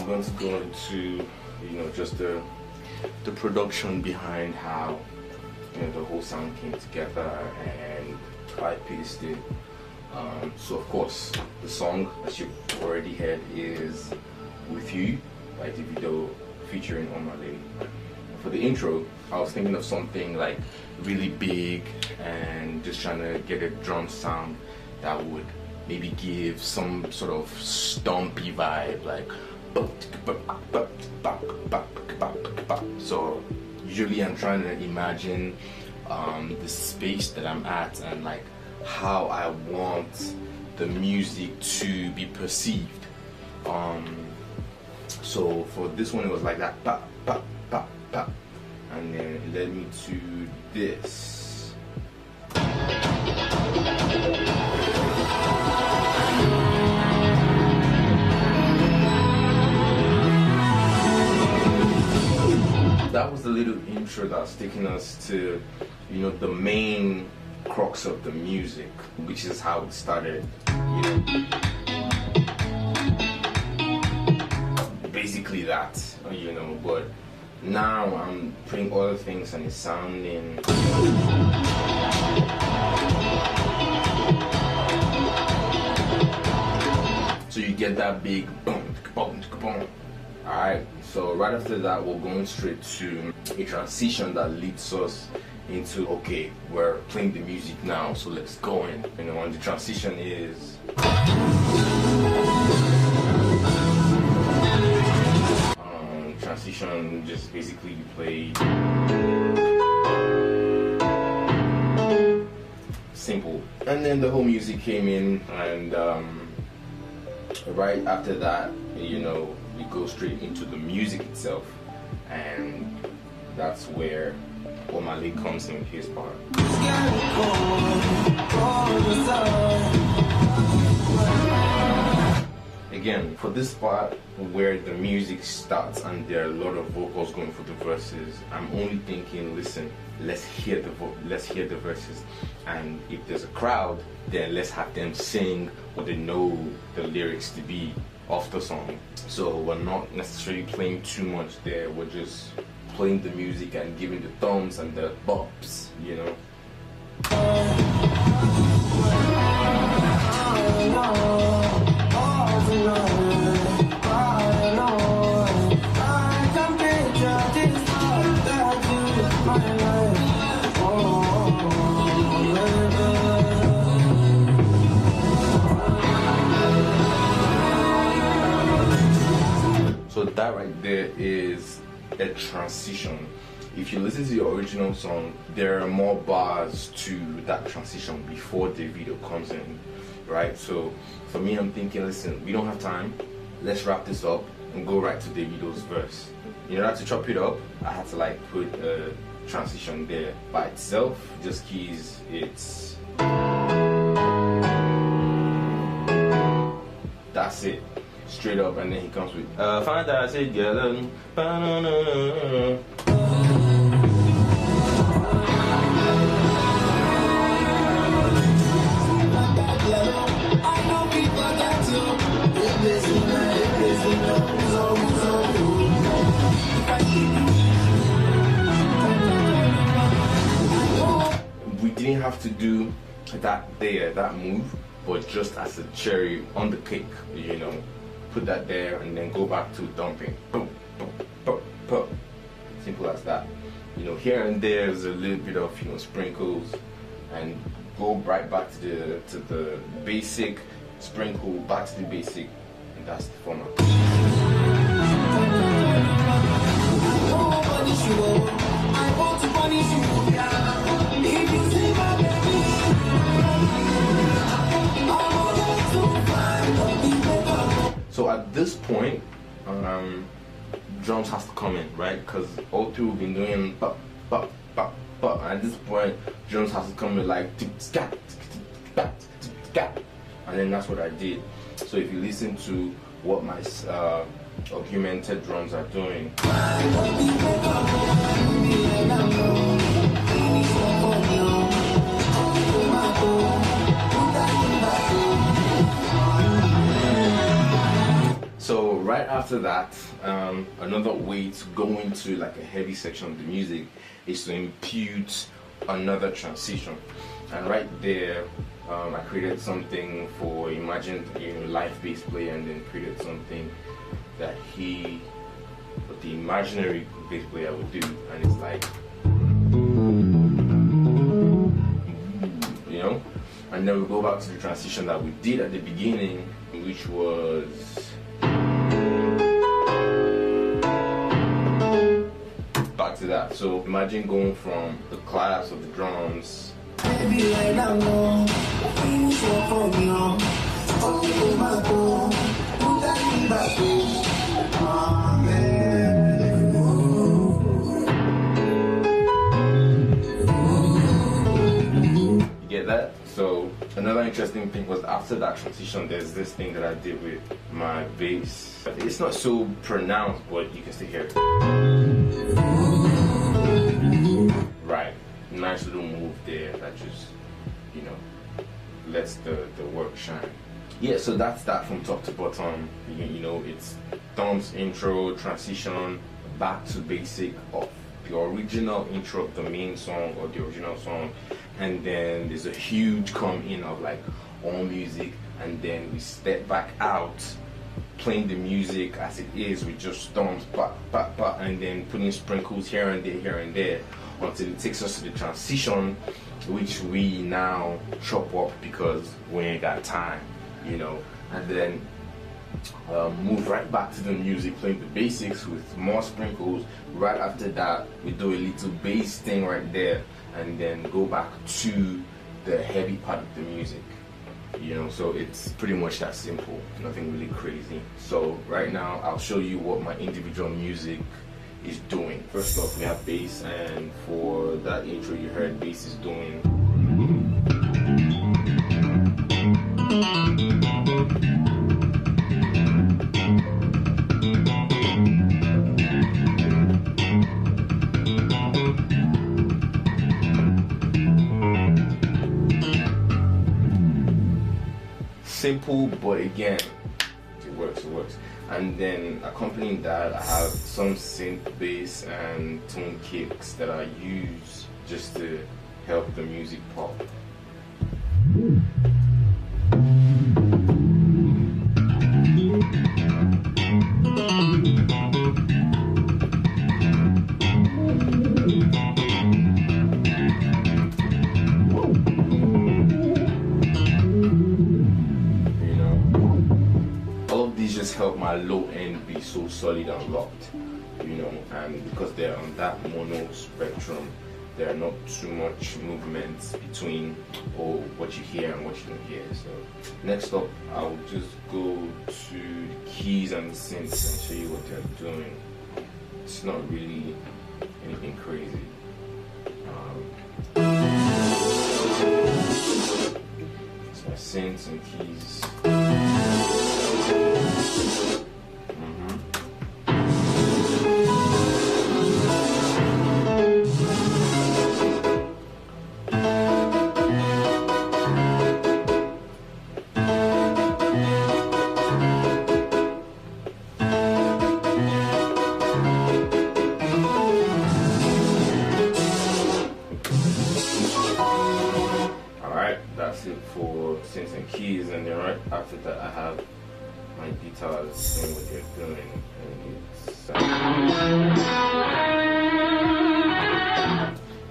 I'm going to go into, just the production behind how, the whole sound came together and how I pieced it. So of course, the song, as you've already heard, is With You by Davido featuring Omah Lay. For the intro, I was thinking of something like really big and just trying to get a drum sound that would maybe give some sort of stompy vibe, like so usually I'm trying to imagine the space that I'm at and like how I want the music to be perceived. So for this one it was like that, pop, pop, pop, pop, and then it led me to this. That was the little intro that's taking us to, the main crux of the music, which is how it started, basically that, but now I'm putting other things and it's sounding so you get that big boom, boom, boom. Alright, so right after that we're going straight to a transition that leads us into, okay, we're playing the music now, so let's go in. And the transition is transition, just basically you play simple, and then the whole music came in, and right after that, we go straight into the music itself, and that's where Omah Lay comes in with his part. Again, for this part where the music starts and there are a lot of vocals going for the verses, I'm only thinking, listen, let's hear the verses, and if there's a crowd, then let's have them sing what they know the lyrics to be of the song. So we're not necessarily playing too much there, we're just playing the music and giving the thumbs and the bops, So that right there is a transition. If you listen to the original song, there are more bars to that transition before the video comes in, right? So for me, I'm thinking, listen, we don't have time, let's wrap this up and go right to Davido's verse. In order to chop it up, I had to put a transition there by itself, just keys, it's, that's it, straight up, and then he comes with fantastic girl. We didn't have to do that move, but just as a cherry on the cake, put that there and then go back to dumping. Boom, boom, boom, boom. Simple as that. Here and there's a little bit of sprinkles, and go right back to the basic, sprinkle back to the basic, and that's the format. I want to punish you. If you say my baby, so at this point, drums has to come in, right? Because all through we've been doing pop, pop, pop, pop. At this point, drums has to come in like scat, scat, and then that's what I did. So if you listen to what my augmented drums are doing, so right right after that, another way to go into like a heavy section of the music is to impute another transition. And right there, I created something for imagined live bass player, and then created something that the imaginary bass player would do, and it's like, and then we go back to the transition that we did at the beginning, which was back to that. So imagine going from the claps of the drums that. So another interesting thing was after that transition, there's this thing that I did with my bass. It's not so pronounced, but you can still hear it. Right, nice little move there that just, lets the work shine. Yeah, so that's that from top to bottom. It's Dom's intro, transition, back to basic of the original intro of the main song or the original song, and then there's a huge come in of like all music, and then we step back out playing the music as it is with just stomps, and then putting sprinkles here and there until it takes us to the transition, which we now chop up because we ain't got time, and then move right back to the music, playing the basics with more sprinkles. Right after that, we do a little bass thing right there, and then go back to the heavy part of the music. So it's pretty much that simple, nothing really crazy. So right now I'll show you what my individual music is doing. First off, we have bass, and for that intro you heard, bass is doing simple, but again, it works. And then accompanying that, I have some synth bass and tone kicks that I use just to help the music pop. Help my low end be so solid and locked, and because they're on that mono spectrum, there are not too much movements between what you hear and what you don't hear. So next up, I'll just go to the keys and the synths and show you what they're doing. It's not really anything crazy. It's my synths and keys. That's it for synths and keys, and then right after that I have my guitars doing what they're doing,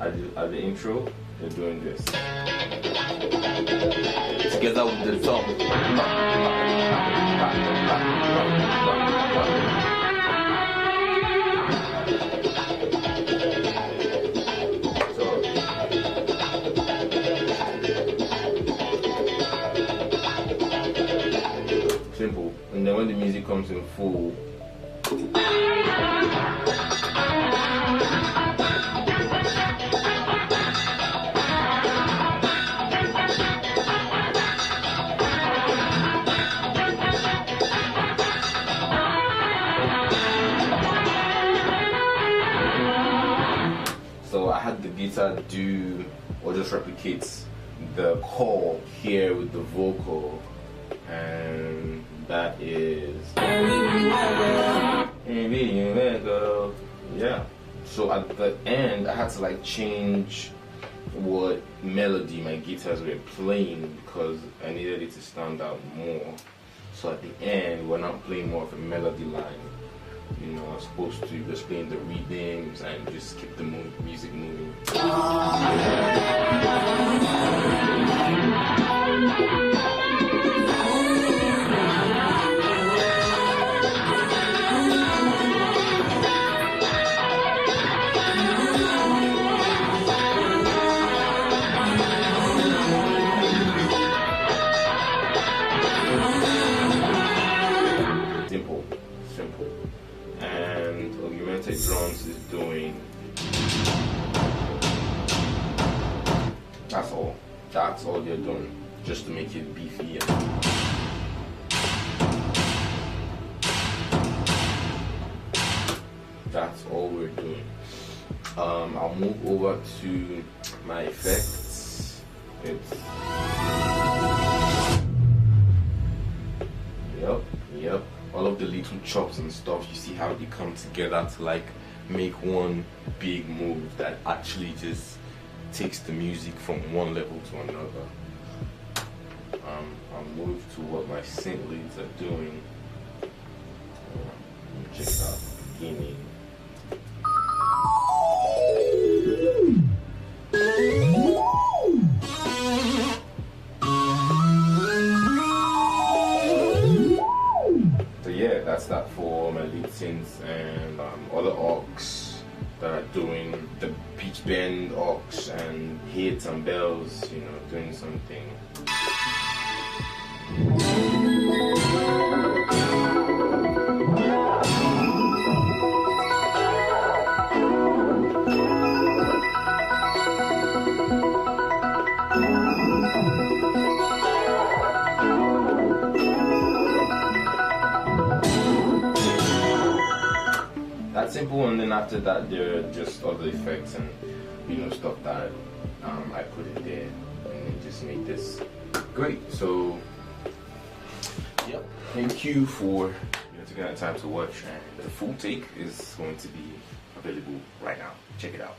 and at the intro they're doing this together with the drum. Simple. And then when the music comes in full, so I had the guitar do or just replicates the call here with the vocal, and that is Yeah. So at the end, I had to like change what melody my guitars were playing because I needed it to stand out more. So at the end, we're not playing more of a melody line. You know, I'm supposed to just playing the rhythms and just keep the music moving. Simple. And augmented drums is doing. That's all. That's all they're doing, just to make it beefy. That's all we're doing. I'll move over to my effects. Yep. All of the little chops and stuff, you see how they come together to like make one big move that actually just takes the music from one level to another. I'll move to what my synth leads are doing. Check it out. Beginning. That's that for my lead synths and other aux that are doing the pitch bend aux and hits and bells, you know, doing something. That's simple, and then after that there are just other effects and, you know, stuff that I put in there and it just made this great. So yep, thank you for taking the time to watch, and the full take is going to be available right now. Check it out.